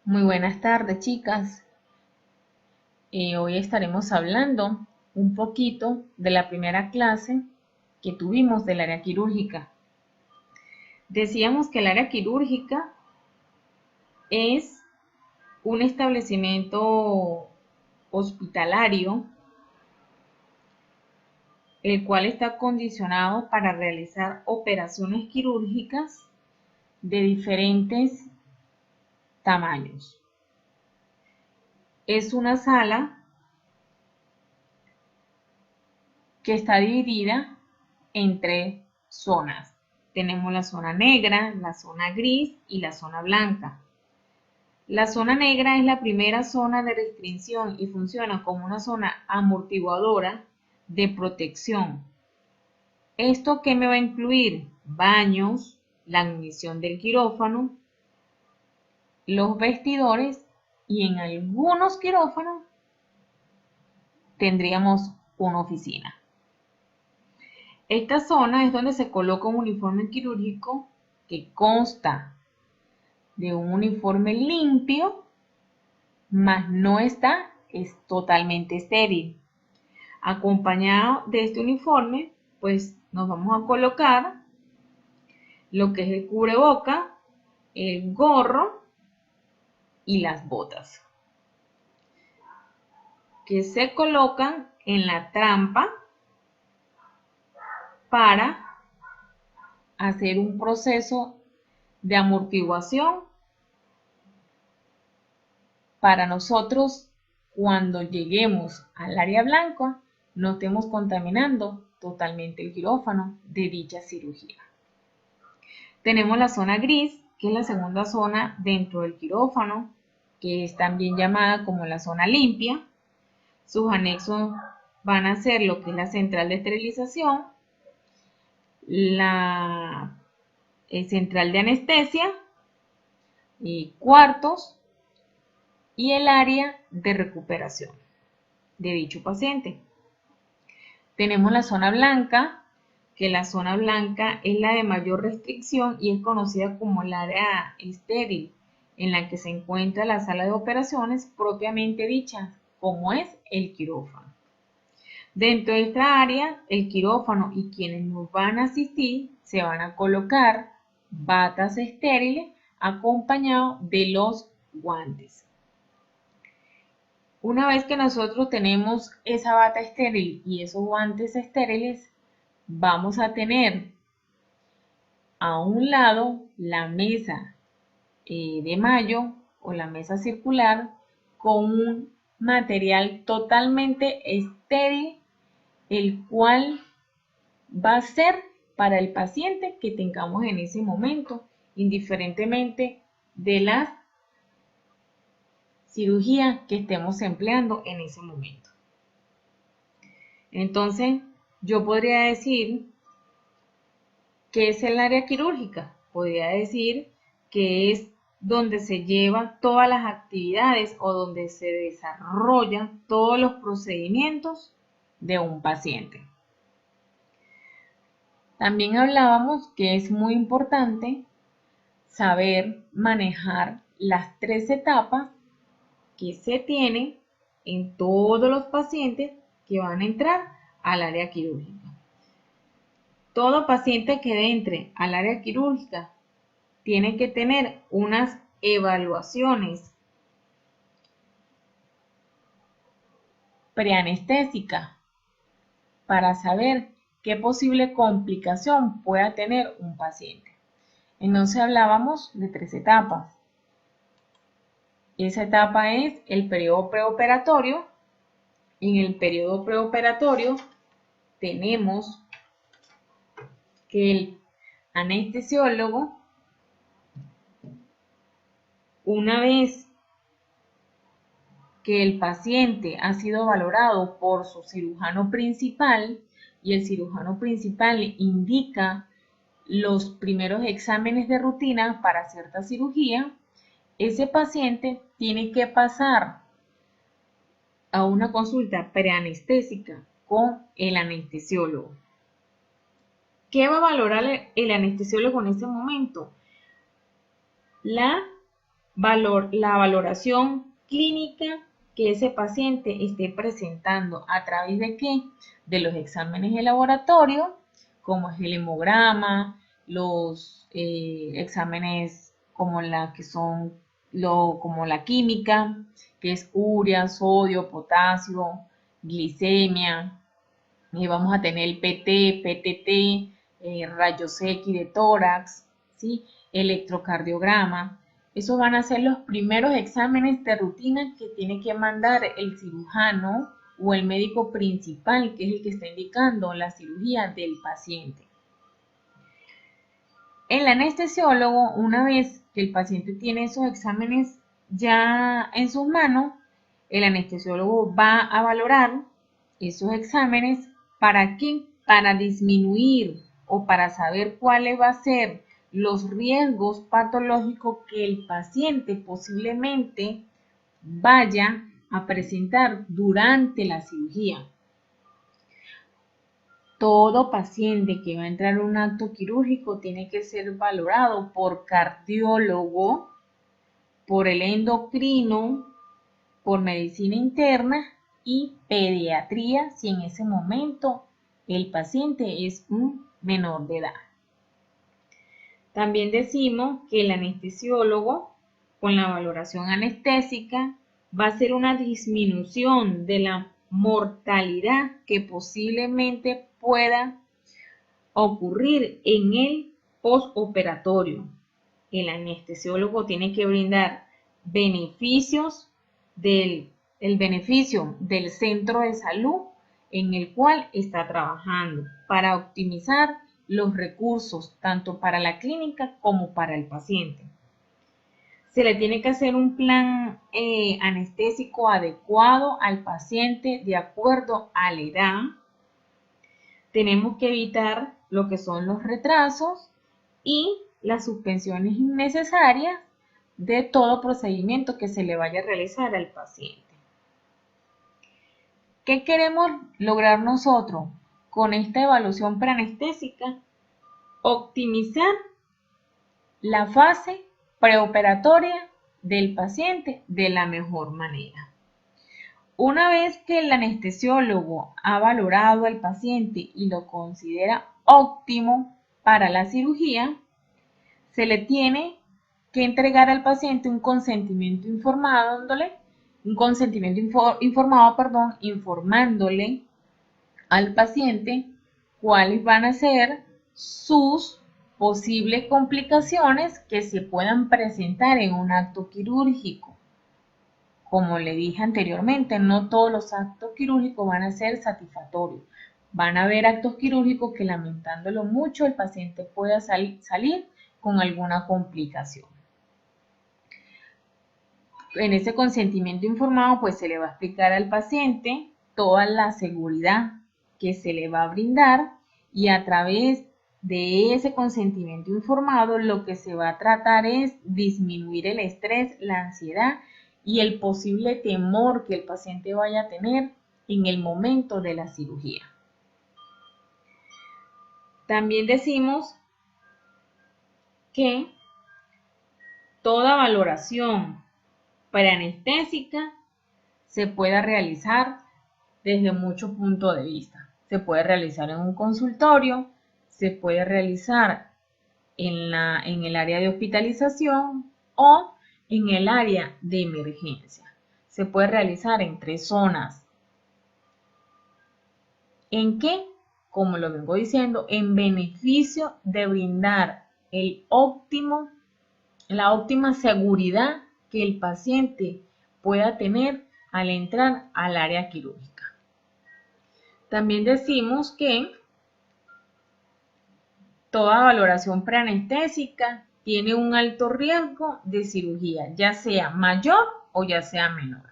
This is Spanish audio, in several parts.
Muy buenas tardes, chicas. Hoy estaremos hablando un poquito de la primera clase que tuvimos del área quirúrgica. Decíamos que el área quirúrgica es un establecimiento hospitalario, el cual está condicionado para realizar operaciones quirúrgicas de diferentes tamaños. Es una sala que está dividida en tres zonas. Tenemos la zona negra, la zona gris y la zona blanca. La zona negra es la primera zona de restricción y funciona como una zona amortiguadora de protección. ¿Esto qué me va a incluir? Baños, la admisión del quirófano, los vestidores y en algunos quirófanos tendríamos una oficina. Esta zona es donde se coloca un uniforme quirúrgico que consta de un uniforme limpio, mas no es totalmente estéril. Acompañado de este uniforme, pues nos vamos a colocar lo que es el cubreboca, el gorro y las botas, que se colocan en la trampa para hacer un proceso de amortiguación para nosotros cuando lleguemos al área blanca no estemos contaminando totalmente el quirófano de dicha cirugía. Tenemos la zona gris, que es la segunda zona dentro del quirófano, que es también llamada como la zona limpia. Sus anexos van a ser lo que es la central de esterilización, la central de anestesia, y cuartos y el área de recuperación de dicho paciente. Tenemos la zona blanca, que la zona blanca es la de mayor restricción y es conocida como el área estéril, en la que se encuentra la sala de operaciones propiamente dicha, como es el quirófano. Dentro de esta área, el quirófano y quienes nos van a asistir se van a colocar batas estériles acompañados de los guantes. Una vez que nosotros tenemos esa bata estéril y esos guantes estériles, vamos a tener a un lado la mesa de mayo o la mesa circular con un material totalmente estéril, el cual va a ser para el paciente que tengamos en ese momento, indiferentemente de las cirugía que estemos empleando en ese momento. Entonces, yo podría decir que es el área quirúrgica. Podría decir que es donde se llevan todas las actividades o donde se desarrollan todos los procedimientos de un paciente. También hablábamos que es muy importante saber manejar las tres etapas que se tienen en todos los pacientes que van a entrar al área quirúrgica. Todo paciente que entre al área quirúrgica tiene que tener unas evaluaciones preanestésicas para saber qué posible complicación pueda tener un paciente. Entonces hablábamos de tres etapas. Esa etapa es el periodo preoperatorio. En el periodo preoperatorio tenemos que el anestesiólogo, una vez que el paciente ha sido valorado por su cirujano principal y el cirujano principal indica los primeros exámenes de rutina para cierta cirugía, ese paciente tiene que pasar a una consulta preanestésica con el anestesiólogo. ¿Qué va a valorar el anestesiólogo en ese momento? La la valoración clínica que ese paciente esté presentando a través de qué, de los exámenes de laboratorio, como es el hemograma, los exámenes como como la química, que es urea, sodio, potasio, glicemia. Y vamos a tener el PT, PTT, rayos X de tórax, ¿sí? Electrocardiograma. Esos van a ser los primeros exámenes de rutina que tiene que mandar el cirujano o el médico principal, que es el que está indicando la cirugía del paciente. El anestesiólogo, una vez que el paciente tiene esos exámenes ya en sus manos, el anestesiólogo va a valorar esos exámenes. ¿Para qué? Para disminuir o para saber cuáles van a ser los riesgos patológicos que el paciente posiblemente vaya a presentar durante la cirugía. Todo paciente que va a entrar a un acto quirúrgico tiene que ser valorado por cardiólogo, por el endocrino, por medicina interna y pediatría si en ese momento el paciente es un menor de edad. También decimos que el anestesiólogo, con la valoración anestésica, va a hacer una disminución de la mortalidad que posiblemente pueda ocurrir en el postoperatorio. El anestesiólogo tiene que brindar beneficios el beneficio del centro de salud en el cual está trabajando para optimizar los recursos tanto para la clínica como para el paciente. Se le tiene que hacer un plan anestésico adecuado al paciente de acuerdo a la edad. Tenemos que evitar lo que son los retrasos y las suspensiones innecesarias de todo procedimiento que se le vaya a realizar al paciente. ¿Qué queremos lograr nosotros con esta evaluación preanestésica? Optimizar la fase preoperatoria del paciente de la mejor manera. Una vez que el anestesiólogo ha valorado al paciente y lo considera óptimo para la cirugía, se le tiene que entregar al paciente un consentimiento informándole al paciente cuáles van a ser sus posibles complicaciones que se puedan presentar en un acto quirúrgico. Como le dije anteriormente, no todos los actos quirúrgicos van a ser satisfactorios. Van a haber actos quirúrgicos que, lamentándolo mucho, el paciente pueda salir con alguna complicación. En ese consentimiento informado, pues se le va a explicar al paciente toda la seguridad que se le va a brindar y a través de ese consentimiento informado lo que se va a tratar es disminuir el estrés, la ansiedad y el posible temor que el paciente vaya a tener en el momento de la cirugía. También decimos que toda valoración preanestésica se puede realizar desde muchos puntos de vista. Se puede realizar en un consultorio, se puede realizar en el área de hospitalización o en el área de emergencia. Se puede realizar en 3 zonas. ¿En qué? Como lo vengo diciendo, en beneficio de brindar la óptima seguridad que el paciente pueda tener al entrar al área quirúrgica. También decimos que toda valoración preanestésica tiene un alto riesgo de cirugía, ya sea mayor o ya sea menor.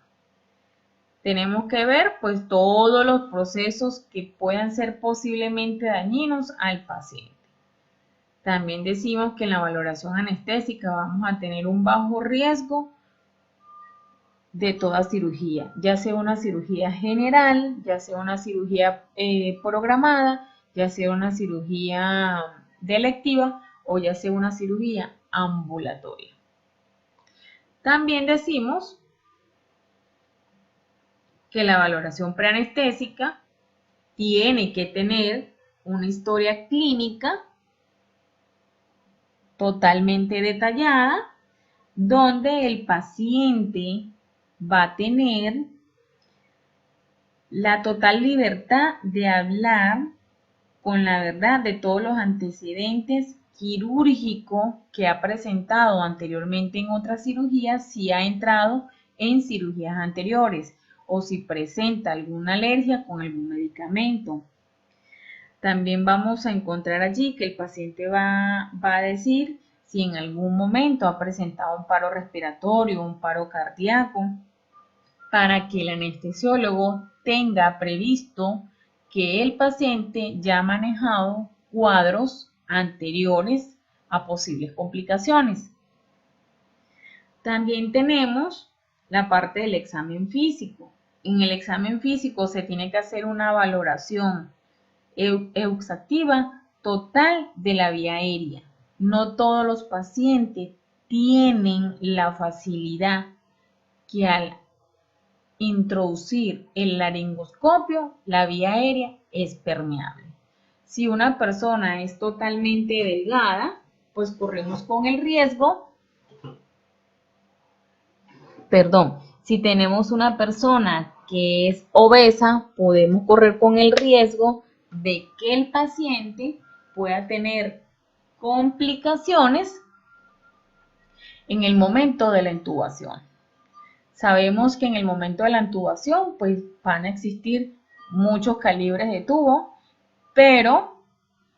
Tenemos que ver pues todos los procesos que puedan ser posiblemente dañinos al paciente. También decimos que en la valoración anestésica vamos a tener un bajo riesgo de toda cirugía, ya sea una cirugía general, ya sea una cirugía programada, ya sea una cirugía electiva o ya sea una cirugía ambulatoria. También decimos que la valoración preanestésica tiene que tener una historia clínica totalmente detallada, donde el paciente va a tener la total libertad de hablar con la verdad de todos los antecedentes quirúrgicos que ha presentado anteriormente en otras cirugías, si ha entrado en cirugías anteriores o si presenta alguna alergia con algún medicamento. También vamos a encontrar allí que el paciente va a decir si en algún momento ha presentado un paro respiratorio, un paro cardíaco, para que el anestesiólogo tenga previsto que el paciente ya ha manejado cuadros anteriores a posibles complicaciones. También tenemos la parte del examen físico. En el examen físico se tiene que hacer una valoración exhaustiva total de la vía aérea. No todos los pacientes tienen la facilidad que al introducir el laringoscopio, la vía aérea es permeable. Si una persona es totalmente delgada, pues corremos con el riesgo, si tenemos una persona que es obesa, podemos correr con el riesgo de que el paciente pueda tener complicaciones en el momento de la intubación. Sabemos que en el momento de la intubación pues van a existir muchos calibres de tubo, pero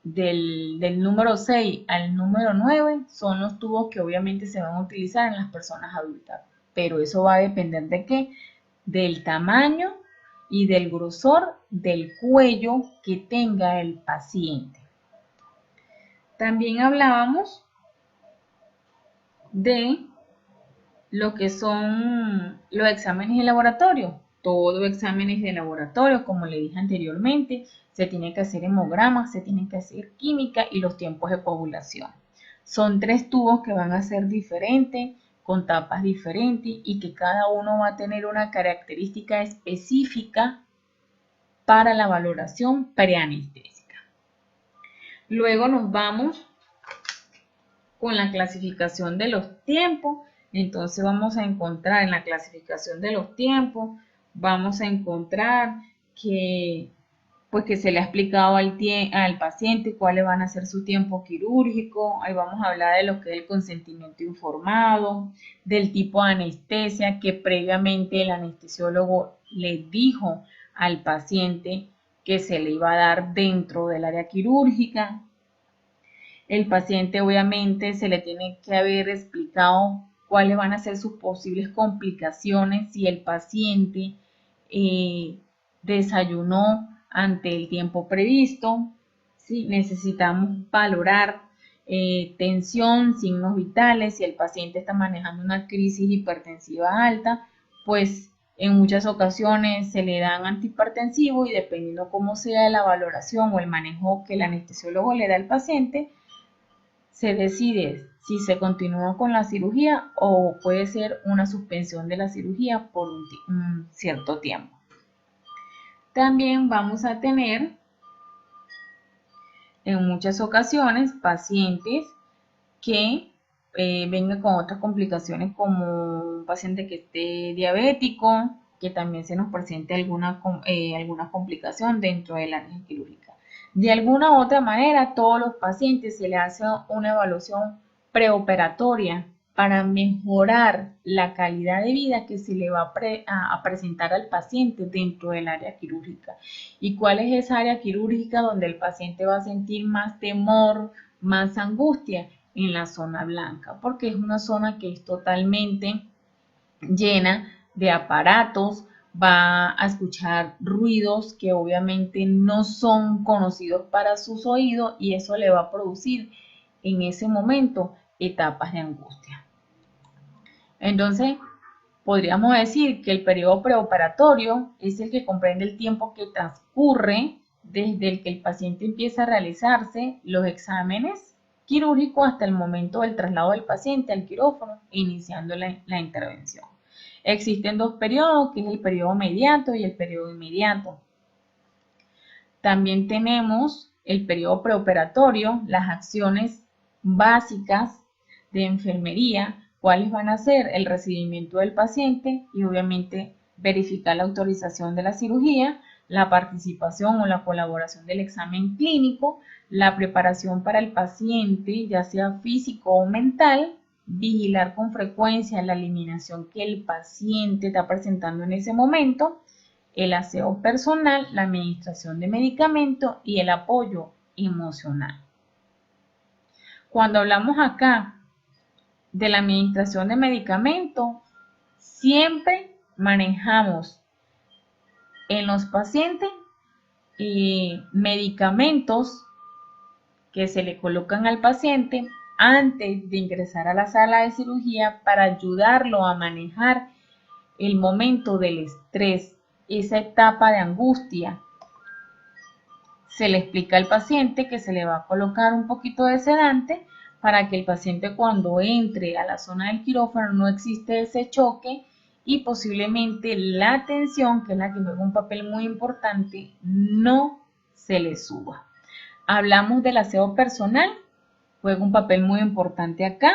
del número 6 al número 9 son los tubos que obviamente se van a utilizar en las personas adultas. Pero eso va a depender de qué? Del tamaño y del grosor del cuello que tenga el paciente. También hablábamos de lo que son los exámenes de laboratorio. Todo exámenes de laboratorio, como le dije anteriormente, se tiene que hacer hemogramas, se tiene que hacer química y los tiempos de coagulación. Son 3 tubos que van a ser diferentes, con tapas diferentes y que cada uno va a tener una característica específica para la valoración preanestésica. Luego nos vamos con la clasificación de los tiempos. Entonces vamos a encontrar en la clasificación de los tiempos, vamos a encontrar que se le ha explicado al paciente cuáles van a ser su tiempo quirúrgico. Ahí vamos a hablar de lo que es el consentimiento informado, del tipo de anestesia que previamente el anestesiólogo le dijo al paciente que se le iba a dar dentro del área quirúrgica. El paciente obviamente se le tiene que haber explicado cuáles van a ser sus posibles complicaciones si el paciente desayunó ante el tiempo previsto. ¿Sí? Necesitamos valorar tensión, signos vitales. Si el paciente está manejando una crisis hipertensiva alta, pues en muchas ocasiones se le dan antihipertensivos y dependiendo cómo sea la valoración o el manejo que el anestesiólogo le da al paciente, se decide si se continúa con la cirugía o puede ser una suspensión de la cirugía por un cierto tiempo. También vamos a tener en muchas ocasiones pacientes que vengan con otras complicaciones, como un paciente que esté diabético, que también se nos presente alguna complicación dentro de la área quirúrgica. De alguna u otra manera, a todos los pacientes se les hace una evaluación preoperatoria para mejorar la calidad de vida que se le va a presentar al paciente dentro del área quirúrgica. ¿Y cuál es esa área quirúrgica donde el paciente va a sentir más temor, más angustia? En la zona blanca, porque es una zona que es totalmente llena de aparatos, va a escuchar ruidos que obviamente no son conocidos para sus oídos y eso le va a producir en ese momento etapas de angustia. Entonces, podríamos decir que el periodo preoperatorio es el que comprende el tiempo que transcurre desde el que el paciente empieza a realizarse los exámenes quirúrgico hasta el momento del traslado del paciente al quirófano, iniciando la intervención. Existen dos periodos, que es el periodo mediato y el periodo inmediato. También tenemos el periodo preoperatorio, las acciones básicas de enfermería, cuáles van a ser el recibimiento del paciente y obviamente verificar la autorización de la cirugía, la participación o la colaboración del examen clínico, la preparación para el paciente, ya sea físico o mental, vigilar con frecuencia la eliminación que el paciente está presentando en ese momento, el aseo personal, la administración de medicamentos y el apoyo emocional. Cuando hablamos acá de la administración de medicamentos, siempre manejamos en los pacientes medicamentos que se le colocan al paciente antes de ingresar a la sala de cirugía para ayudarlo a manejar el momento del estrés, esa etapa de angustia. Se le explica al paciente que se le va a colocar un poquito de sedante para que el paciente cuando entre a la zona del quirófano no existe ese choque y posiblemente la tensión, que es la que juega un papel muy importante, no se le suba. Hablamos del aseo personal, juega un papel muy importante acá.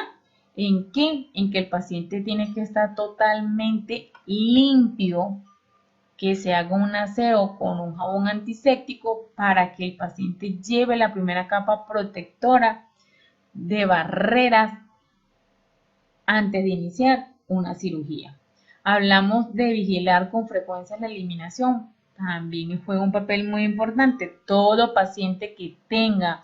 ¿En qué? En que el paciente tiene que estar totalmente limpio, que se haga un aseo con un jabón antiséptico para que el paciente lleve la primera capa protectora de barreras antes de iniciar una cirugía. Hablamos de vigilar con frecuencia la eliminación. También juega un papel muy importante. Todo paciente que tenga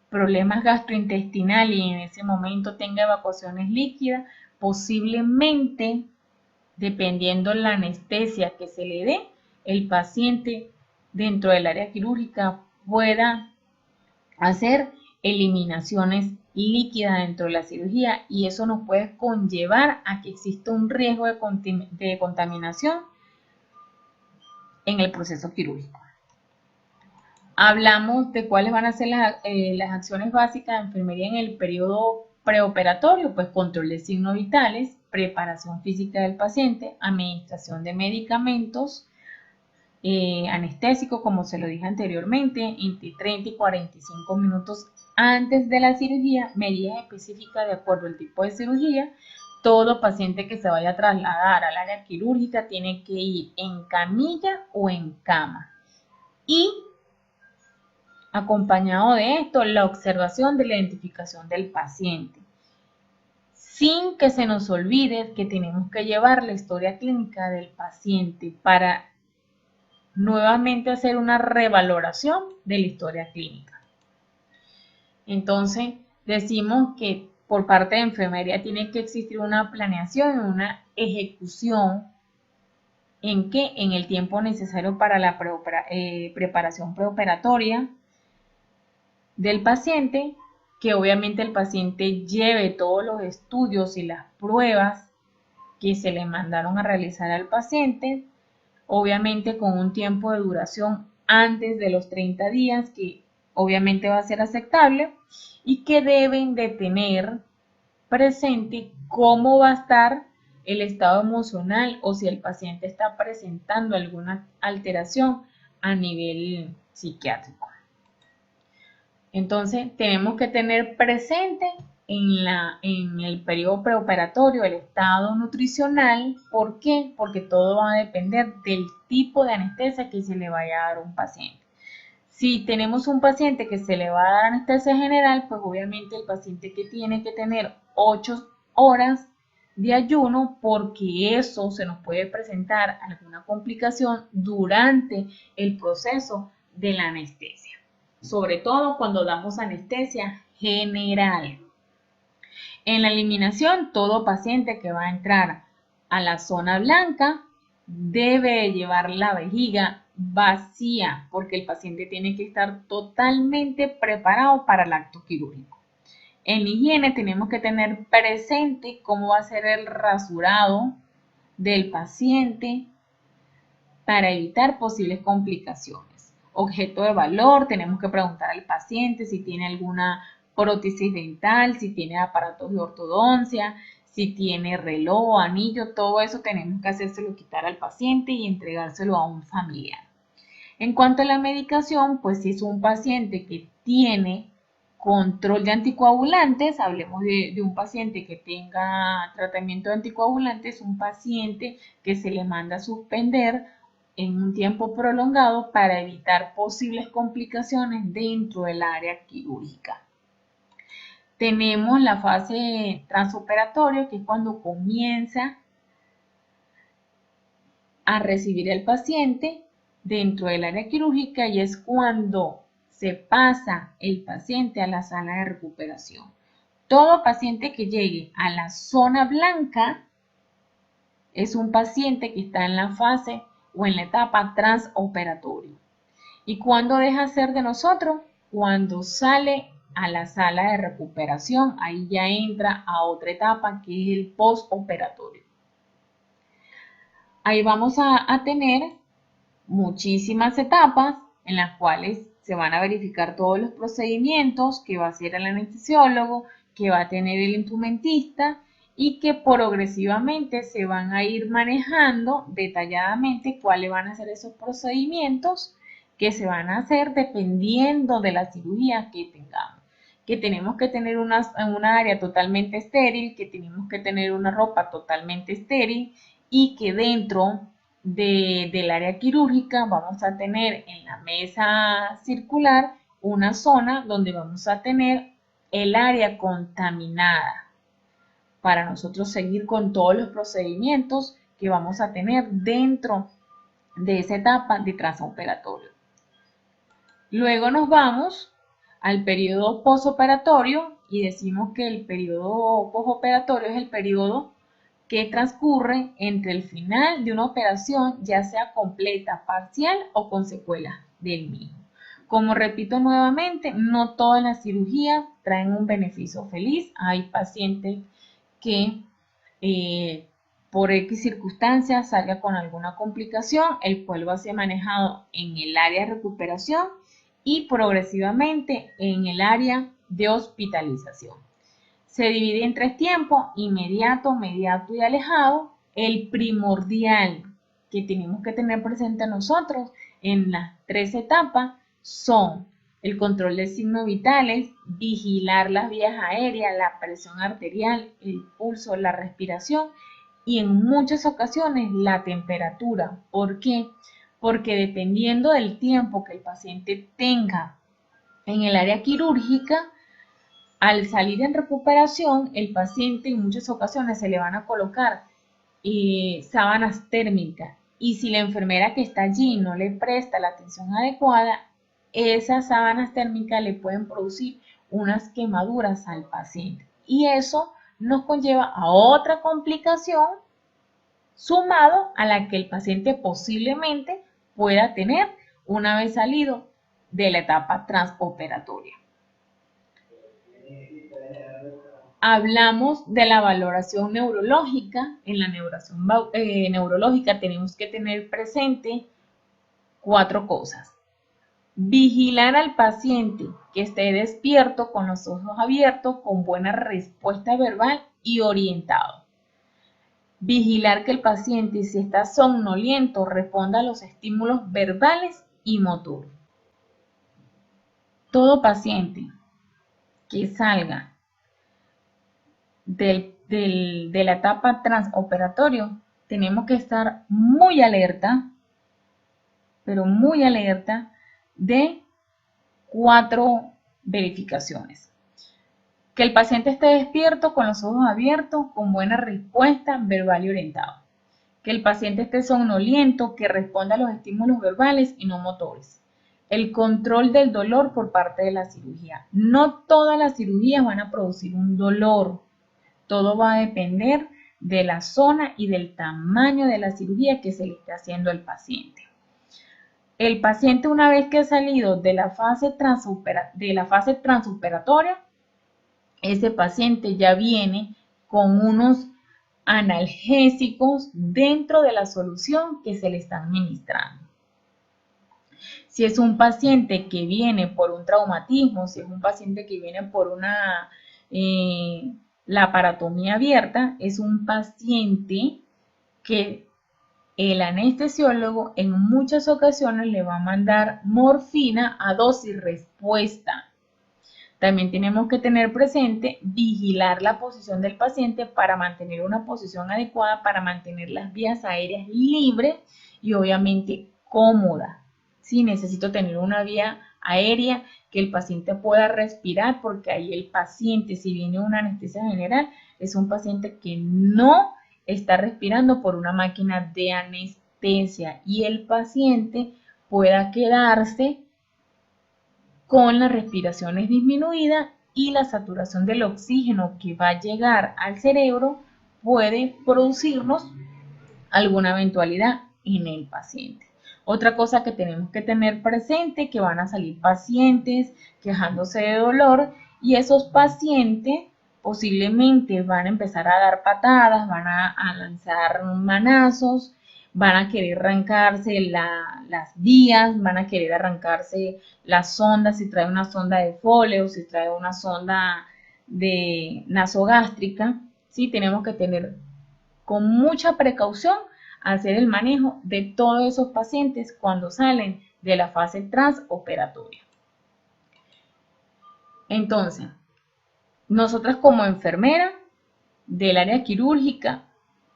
problemas gastrointestinales y en ese momento tenga evacuaciones líquidas, posiblemente, dependiendo la anestesia que se le dé, el paciente dentro del área quirúrgica pueda hacer eliminaciones líquidas dentro de la cirugía y eso nos puede conllevar a que exista un riesgo de contaminación en el proceso quirúrgico. Hablamos de cuáles van a ser las acciones básicas de enfermería en el periodo preoperatorio, pues control de signos vitales, preparación física del paciente, administración de medicamentos, anestésico, como se lo dije anteriormente, entre 30 y 45 minutos antes de la cirugía, medidas específicas de acuerdo al tipo de cirugía. Todo paciente que se vaya a trasladar al área quirúrgica tiene que ir en camilla o en cama. Y acompañado de esto, la observación de la identificación del paciente. Sin que se nos olvide que tenemos que llevar la historia clínica del paciente para nuevamente hacer una revaloración de la historia clínica. Entonces, decimos que por parte de enfermería tiene que existir una planeación y una ejecución en el tiempo necesario para la preparación preoperatoria del paciente, que obviamente el paciente lleve todos los estudios y las pruebas que se le mandaron a realizar al paciente, obviamente con un tiempo de duración antes de los 30 días, que obviamente va a ser aceptable, y que deben de tener presente cómo va a estar el estado emocional o si el paciente está presentando alguna alteración a nivel psiquiátrico. Entonces, tenemos que tener presente en el periodo preoperatorio el estado nutricional. ¿Por qué? Porque todo va a depender del tipo de anestesia que se le vaya a dar a un paciente. Si tenemos un paciente que se le va a dar anestesia general, pues obviamente el paciente que tiene que tener 8 horas de ayuno, porque eso se nos puede presentar alguna complicación durante el proceso de la anestesia. Sobre todo cuando damos anestesia general. En la eliminación, todo paciente que va a entrar a la zona blanca debe llevar la vejiga vacía porque el paciente tiene que estar totalmente preparado para el acto quirúrgico. En higiene tenemos que tener presente cómo va a ser el rasurado del paciente para evitar posibles complicaciones. objeto de valor, tenemos que preguntar al paciente si tiene alguna prótesis dental, si tiene aparatos de ortodoncia, si tiene reloj, anillo, todo eso tenemos que hacérselo quitar al paciente y entregárselo a un familiar. En cuanto a la medicación, pues si es un paciente que tiene control de anticoagulantes, hablemos de un paciente que tenga tratamiento de anticoagulantes, un paciente que se le manda a suspender en un tiempo prolongado para evitar posibles complicaciones dentro del área quirúrgica. Tenemos la fase transoperatoria, que es cuando comienza a recibir el paciente dentro del área quirúrgica y es cuando se pasa el paciente a la sala de recuperación. Todo paciente que llegue a la zona blanca es un paciente que está en la fase o en la etapa transoperatoria. ¿Y cuándo deja de ser de nosotros? Cuando sale a la sala de recuperación, ahí ya entra a otra etapa que es el postoperatorio. Ahí vamos a tener muchísimas etapas en las cuales se van a verificar todos los procedimientos que va a hacer el anestesiólogo, que va a tener el instrumentista y que progresivamente se van a ir manejando detalladamente cuáles van a ser esos procedimientos que se van a hacer dependiendo de la cirugía que tengamos. Que tenemos que tener una área totalmente estéril, que tenemos que tener una ropa totalmente estéril y que dentro del área quirúrgica vamos a tener en la mesa circular una zona donde vamos a tener el área contaminada para nosotros seguir con todos los procedimientos que vamos a tener dentro de esa etapa de transoperatorio. Luego nos vamos al periodo posoperatorio y decimos que el periodo posoperatorio es el periodo que transcurre entre el final de una operación, ya sea completa, parcial o con secuelas del mismo. Como repito nuevamente, no todas las cirugías traen un beneficio feliz. Hay pacientes que por X circunstancias salga con alguna complicación, el cual va a ser manejado en el área de recuperación y progresivamente en el área de hospitalización. Se divide en 3 tiempos: inmediato, mediato y alejado. El primordial que tenemos que tener presente nosotros en las 3 etapas son el control de signos vitales, vigilar las vías aéreas, la presión arterial, el pulso, la respiración y en muchas ocasiones la temperatura. ¿Por qué? Porque dependiendo del tiempo que el paciente tenga en el área quirúrgica, al salir en recuperación, el paciente en muchas ocasiones se le van a colocar sábanas térmicas y si la enfermera que está allí no le presta la atención adecuada, esas sábanas térmicas le pueden producir unas quemaduras al paciente y eso nos conlleva a otra complicación sumado a la que el paciente posiblemente pueda tener una vez salido de la etapa transoperatoria. Hablamos de la valoración neurológica. En la valoración neurológica tenemos que tener presente 4 cosas. Vigilar al paciente que esté despierto, con los ojos abiertos, con buena respuesta verbal y orientado. Vigilar que el paciente, si está somnoliento, responda a los estímulos verbales y motores. Todo paciente que salga de la etapa transoperatorio, tenemos que estar muy alerta, pero muy alerta de 4 verificaciones. Que el paciente esté despierto, con los ojos abiertos, con buena respuesta verbal y orientado. Que el paciente esté somnoliento, que responda a los estímulos verbales y no motores. El control del dolor por parte de la cirugía. No todas las cirugías van a producir un dolor. Todo va a depender de la zona y del tamaño de la cirugía que se le esté haciendo al paciente. El paciente, una vez que ha salido de la fase transoperatoria, ese paciente ya viene con unos analgésicos dentro de la solución que se le está administrando. Si es un paciente que viene por un traumatismo, si es un paciente que viene por una laparotomía abierta, es un paciente que el anestesiólogo en muchas ocasiones le va a mandar morfina a dosis respuesta. También tenemos que tener presente vigilar la posición del paciente para mantener una posición adecuada, para mantener las vías aéreas libres y obviamente cómodas. Sí, necesito tener una vía aérea que el paciente pueda respirar, porque ahí el paciente, si viene una anestesia general, es un paciente que no está respirando por una máquina de anestesia y el paciente pueda quedarse con las respiraciones disminuidas y la saturación del oxígeno que va a llegar al cerebro puede producirnos alguna eventualidad en el paciente. Otra cosa que tenemos que tener presente, que van a salir pacientes quejándose de dolor y esos pacientes posiblemente van a empezar a dar patadas, van a lanzar manazos, van a querer arrancarse las vías, van a querer arrancarse las sondas, si trae una sonda de Foley o si trae una sonda de nasogástrica. ¿Sí? Tenemos que tener con mucha precaución hacer el manejo de todos esos pacientes cuando salen de la fase transoperatoria. Entonces, nosotras como enfermera del área quirúrgica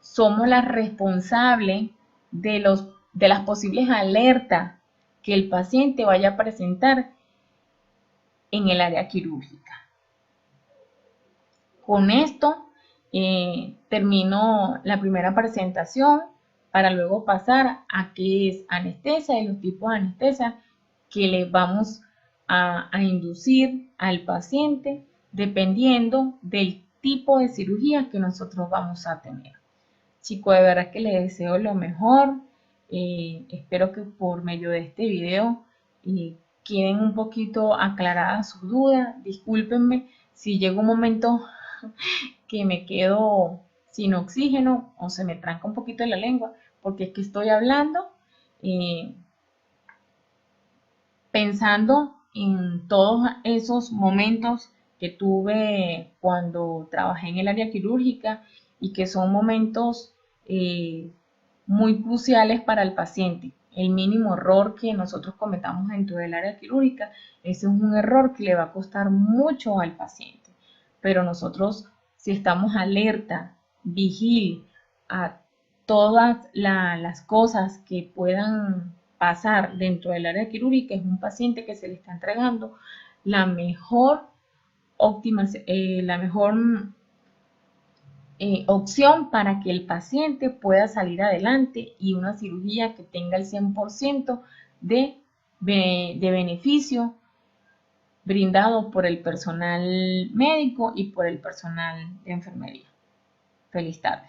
somos las responsables de las posibles alertas que el paciente vaya a presentar en el área quirúrgica. Con esto termino la primera presentación para luego pasar a qué es anestesia y los tipos de anestesia que le vamos a inducir al paciente dependiendo del tipo de cirugía que nosotros vamos a tener. Chicos, de verdad que les deseo lo mejor. Espero que por medio de este video queden un poquito aclaradas sus dudas. Discúlpenme si llega un momento que me quedo sin oxígeno o se me tranca un poquito la lengua, porque es que estoy hablando pensando en todos esos momentos que tuve cuando trabajé en el área quirúrgica y que son momentos muy cruciales para el paciente. El mínimo error que nosotros cometamos dentro del área quirúrgica, ese es un error que le va a costar mucho al paciente. Pero nosotros, si estamos alerta, vigil a todas las cosas que puedan pasar dentro del área quirúrgica, es un paciente que se le está entregando la mejor opción para que el paciente pueda salir adelante y una cirugía que tenga el 100% de beneficio brindado por el personal médico y por el personal de enfermería. Feliz tarde.